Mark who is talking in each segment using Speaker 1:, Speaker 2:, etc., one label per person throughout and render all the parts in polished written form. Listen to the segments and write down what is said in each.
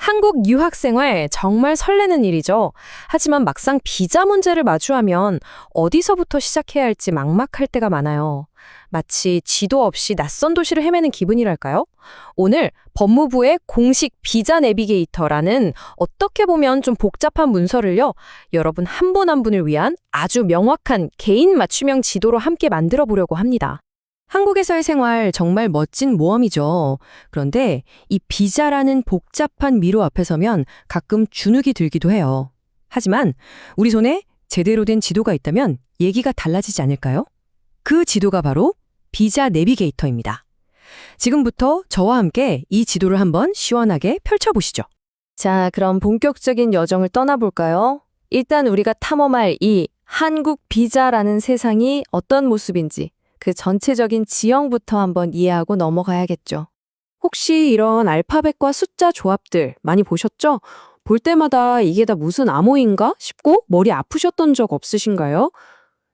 Speaker 1: 한국 유학생활 정말 설레는 일이죠. 하지만 막상 비자 문제를 마주하면 어디서부터 시작해야 할지 막막할 때가 많아요. 마치 지도 없이 낯선 도시를 헤매는 기분이랄까요? 오늘 법무부의 공식 비자 내비게이터라는 어떻게 보면 좀 복잡한 문서를요, 여러분 한 분 한 분을 위한 아주 명확한 개인 맞춤형 지도로 함께 만들어 보려고 합니다. 한국에서의 생활 정말 멋진 모험이죠. 그런데 이 비자라는 복잡한 미로 앞에 서면 가끔 주눅이 들기도 해요. 하지만 우리 손에 제대로 된 지도가 있다면 얘기가 달라지지 않을까요? 그 지도가 바로 비자 내비게이터입니다. 지금부터 저와 함께 이 지도를 한번 시원하게 펼쳐보시죠. 자, 그럼 본격적인 여정을 떠나볼까요? 일단 우리가 탐험할 이 한국 비자라는 세상이 어떤 모습인지 그 전체적인 지형부터 한번 이해하고 넘어가야겠죠. 혹시 이런 알파벳과 숫자 조합들 많이 보셨죠? 볼 때마다 이게 다 무슨 암호인가 싶고 머리 아프셨던 적 없으신가요?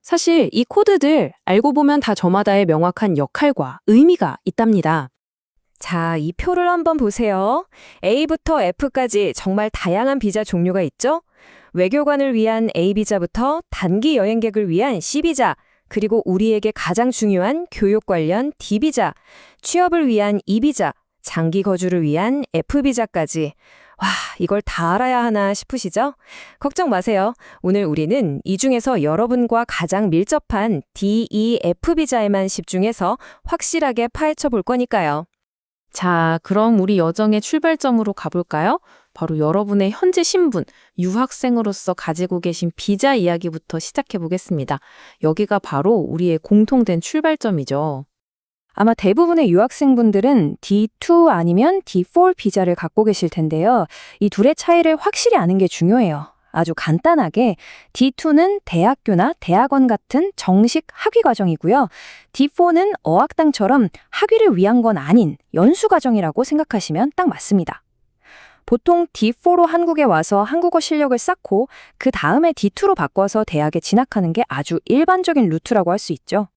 Speaker 1: 사실 이 코드들 알고 보면 다 저마다의 명확한 역할과 의미가 있답니다. 자, 이 표를 한번 보세요. A부터 F까지 정말 다양한 비자 종류가 있죠? 외교관을 위한 A비자부터 단기 여행객을 위한 C비자, 그리고 우리에게 가장 중요한 교육 관련 D비자, 취업을 위한 E비자, 장기 거주를 위한 F비자까지. 와, 이걸 다 알아야 하나 싶으시죠? 걱정 마세요. 오늘 우리는 이 중에서 여러분과 가장 밀접한 D, E, F비자에만 집중해서 확실하게 파헤쳐 볼 거니까요. 자, 그럼 우리 여정의 출발점으로 가볼까요? 바로 여러분의 현재 신분, 유학생으로서 가지고 계신 비자 이야기부터 시작해 보겠습니다. 여기가 바로 우리의 공통된 출발점이죠. 아마 대부분의 유학생분들은 D2 아니면 D4 비자를 갖고 계실 텐데요. 이 둘의 차이를 확실히 아는 게 중요해요. 아주 간단하게 D2는 대학교나 대학원 같은 정식 학위 과정이고요. D4는 어학당처럼 학위를 위한 건 아닌 연수 과정이라고 생각하시면 딱 맞습니다. 보통 D4로 한국에 와서 한국어 실력을 쌓고 그 다음에 D2로 바꿔서 대학에 진학하는 게 아주 일반적인 루트라고 할 수 있죠.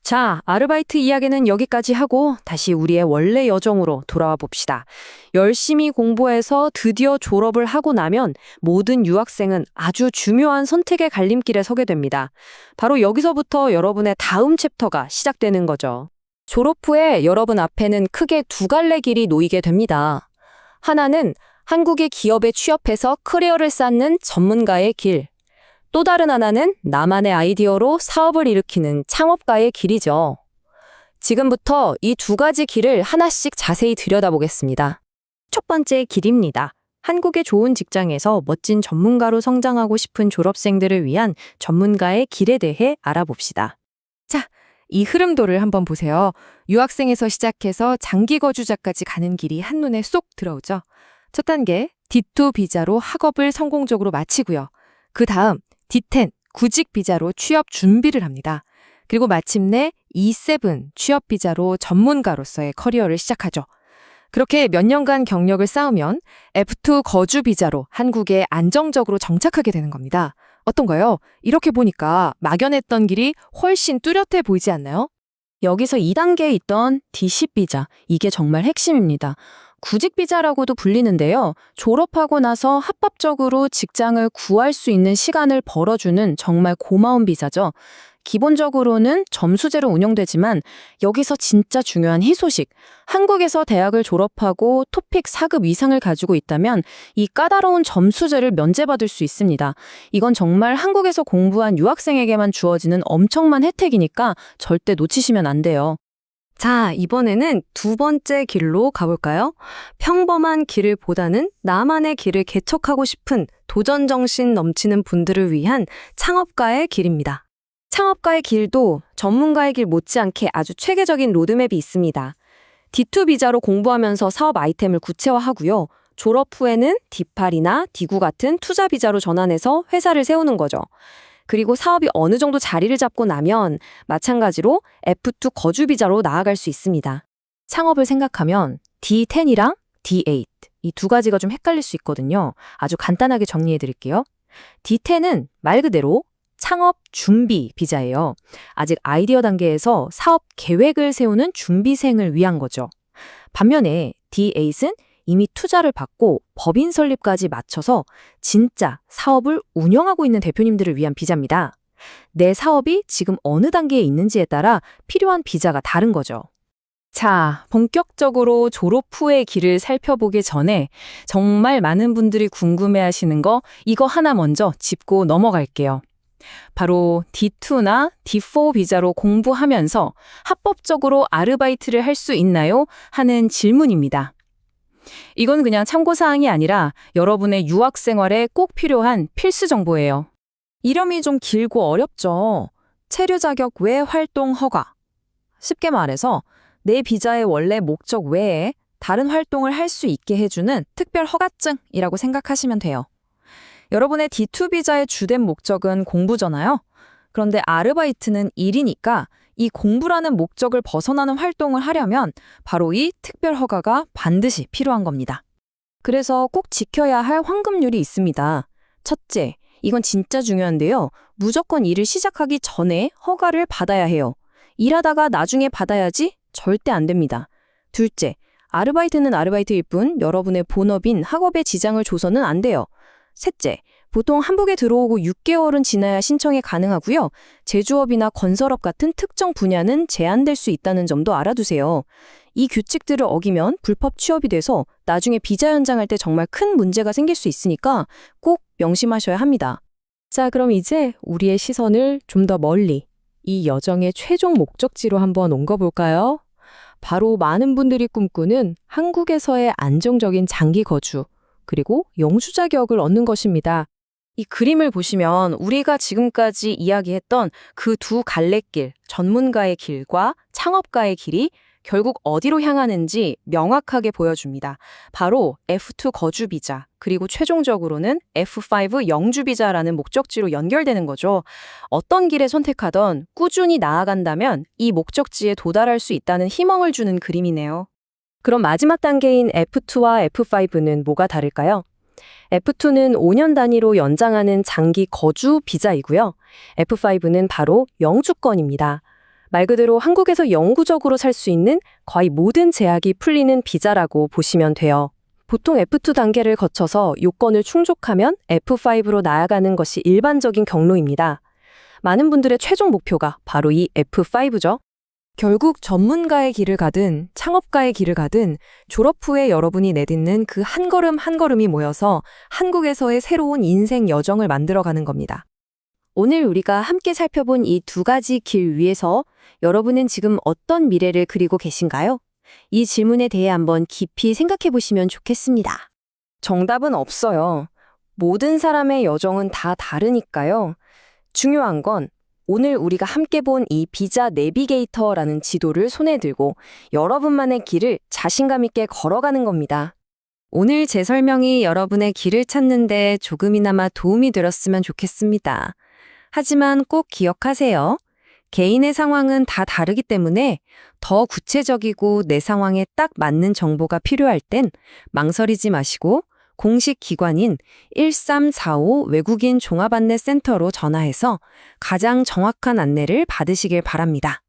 Speaker 1: 자, 아르바이트 이야기는 여기까지 하고 다시 우리의 원래 여정으로 돌아와 봅시다. 열심히 공부해서 드디어 졸업을 하고 나면 모든 유학생은 아주 중요한 선택의 갈림길에 서게 됩니다. 바로 여기서부터 여러분의 다음 챕터가 시작되는 거죠. 졸업 후에 여러분 앞에는 크게 두 갈래 길이 놓이게 됩니다. 하나는 한국의 기업에 취업해서 커리어를 쌓는 전문가의 길. 또 다른 하나는 나만의 아이디어로 사업을 일으키는 창업가의 길이죠. 지금부터 이 두 가지 길을 하나씩 자세히 들여다보겠습니다. 첫 번째 길입니다. 한국의 좋은 직장에서 멋진 전문가로 성장하고 싶은 졸업생들을 위한 전문가의 길에 대해 알아봅시다. 자, 이 흐름도를 한번 보세요. 유학생에서 시작해서 장기 거주자까지 가는 길이 한눈에 쏙 들어오죠. 첫 단계, D2 비자로 학업을 성공적으로 마치고요. 그 다음, D10 구직 비자로 취업 준비를 합니다. 그리고 마침내 E7 취업 비자로 전문가로서의 커리어를 시작하죠. 그렇게 몇 년간 경력을 쌓으면 F2 거주 비자로 한국에 안정적으로 정착하게 되는 겁니다. 어떤가요? 이렇게 보니까 막연했던 길이 훨씬 뚜렷해 보이지 않나요? 여기서 2단계에 있던 D10 비자, 이게 정말 핵심입니다. 구직 비자라고도 불리는데요. 졸업하고 나서 합법적으로 직장을 구할 수 있는 시간을 벌어주는 정말 고마운 비자죠. 기본적으로는 점수제로 운영되지만 여기서 진짜 중요한 희소식. 한국에서 대학을 졸업하고 토픽 4급 이상을 가지고 있다면 이 까다로운 점수제를 면제받을 수 있습니다. 이건 정말 한국에서 공부한 유학생에게만 주어지는 엄청난 혜택이니까 절대 놓치시면 안 돼요. 자, 이번에는 두 번째 길로 가볼까요? 평범한 길을 보다는 나만의 길을 개척하고 싶은 도전 정신 넘치는 분들을 위한 창업가의 길입니다. 창업가의 길도 전문가의 길 못지않게 아주 체계적인 로드맵이 있습니다. D2 비자로 공부하면서 사업 아이템을 구체화하고요. 졸업 후에는 D8이나 D9 같은 투자 비자로 전환해서 회사를 세우는 거죠. 그리고 사업이 어느 정도 자리를 잡고 나면 마찬가지로 F2 거주 비자로 나아갈 수 있습니다. 창업을 생각하면 D10이랑 D8, 이 두 가지가 좀 헷갈릴 수 있거든요. 아주 간단하게 정리해 드릴게요. D10은 말 그대로 창업 준비 비자예요. 아직 아이디어 단계에서 사업 계획을 세우는 준비생을 위한 거죠. 반면에 D8은 이미 투자를 받고 법인 설립까지 마쳐서 진짜 사업을 운영하고 있는 대표님들을 위한 비자입니다. 내 사업이 지금 어느 단계에 있는지에 따라 필요한 비자가 다른 거죠. 자, 본격적으로 졸업 후의 길을 살펴보기 전에 정말 많은 분들이 궁금해하시는 거 이거 하나 먼저 짚고 넘어갈게요. 바로 D2나 D4 비자로 공부하면서 합법적으로 아르바이트를 할 수 있나요? 하는 질문입니다. 이건 그냥 참고사항이 아니라 여러분의 유학 생활에 꼭 필요한 필수 정보예요. 이름이 좀 길고 어렵죠. 체류 자격 외 활동 허가. 쉽게 말해서 내 비자의 원래 목적 외에 다른 활동을 할 수 있게 해주는 특별 허가증이라고 생각하시면 돼요. 여러분의 D2 비자의 주된 목적은 공부잖아요. 그런데 아르바이트는 일이니까 이 공부라는 목적을 벗어나는 활동을 하려면 바로 이 특별 허가가 반드시 필요한 겁니다. 그래서 꼭 지켜야 할 황금률이 있습니다. 첫째, 이건 진짜 중요한데요. 무조건 일을 시작하기 전에 허가를 받아야 해요. 일하다가 나중에 받아야지 절대 안 됩니다. 둘째, 아르바이트는 아르바이트일 뿐 여러분의 본업인 학업에 지장을 줘서는 안 돼요. 셋째, 보통 한국에 들어오고 6개월은 지나야 신청이 가능하고요. 제조업이나 건설업 같은 특정 분야는 제한될 수 있다는 점도 알아두세요. 이 규칙들을 어기면 불법 취업이 돼서 나중에 비자 연장할 때 정말 큰 문제가 생길 수 있으니까 꼭 명심하셔야 합니다. 자, 그럼 이제 우리의 시선을 좀 더 멀리 이 여정의 최종 목적지로 한번 옮겨 볼까요? 바로 많은 분들이 꿈꾸는 한국에서의 안정적인 장기 거주, 그리고 영주 자격을 얻는 것입니다. 이 그림을 보시면 우리가 지금까지 이야기했던 그 두 갈래길, 전문가의 길과 창업가의 길이 결국 어디로 향하는지 명확하게 보여줍니다. 바로 F2 거주 비자, 그리고 최종적으로는 F5 영주 비자라는 목적지로 연결되는 거죠. 어떤 길을 선택하던 꾸준히 나아간다면 이 목적지에 도달할 수 있다는 희망을 주는 그림이네요. 그럼 마지막 단계인 F2와 F5는 뭐가 다를까요? F2는 5년 단위로 연장하는 장기 거주 비자이고요. F5는 바로 영주권입니다. 말 그대로 한국에서 영구적으로 살 수 있는 거의 모든 제약이 풀리는 비자라고 보시면 돼요. 보통 F2 단계를 거쳐서 요건을 충족하면 F5로 나아가는 것이 일반적인 경로입니다. 많은 분들의 최종 목표가 바로 이 F5죠. 결국 전문가의 길을 가든 창업가의 길을 가든 졸업 후에 여러분이 내딛는 그 한 걸음 한 걸음이 모여서 한국에서의 새로운 인생 여정을 만들어가는 겁니다. 오늘 우리가 함께 살펴본 이 두 가지 길 위에서 여러분은 지금 어떤 미래를 그리고 계신가요? 이 질문에 대해 한번 깊이 생각해 보시면 좋겠습니다. 정답은 없어요. 모든 사람의 여정은 다 다르니까요. 중요한 건 오늘 우리가 함께 본 이 비자 내비게이터라는 지도를 손에 들고 여러분만의 길을 자신감 있게 걸어가는 겁니다. 오늘 제 설명이 여러분의 길을 찾는 데 조금이나마 도움이 되었으면 좋겠습니다. 하지만 꼭 기억하세요. 개인의 상황은 다 다르기 때문에 더 구체적이고 내 상황에 딱 맞는 정보가 필요할 땐 망설이지 마시고 공식 기관인 1345 외국인 종합안내센터로 전화해서 가장 정확한 안내를 받으시길 바랍니다.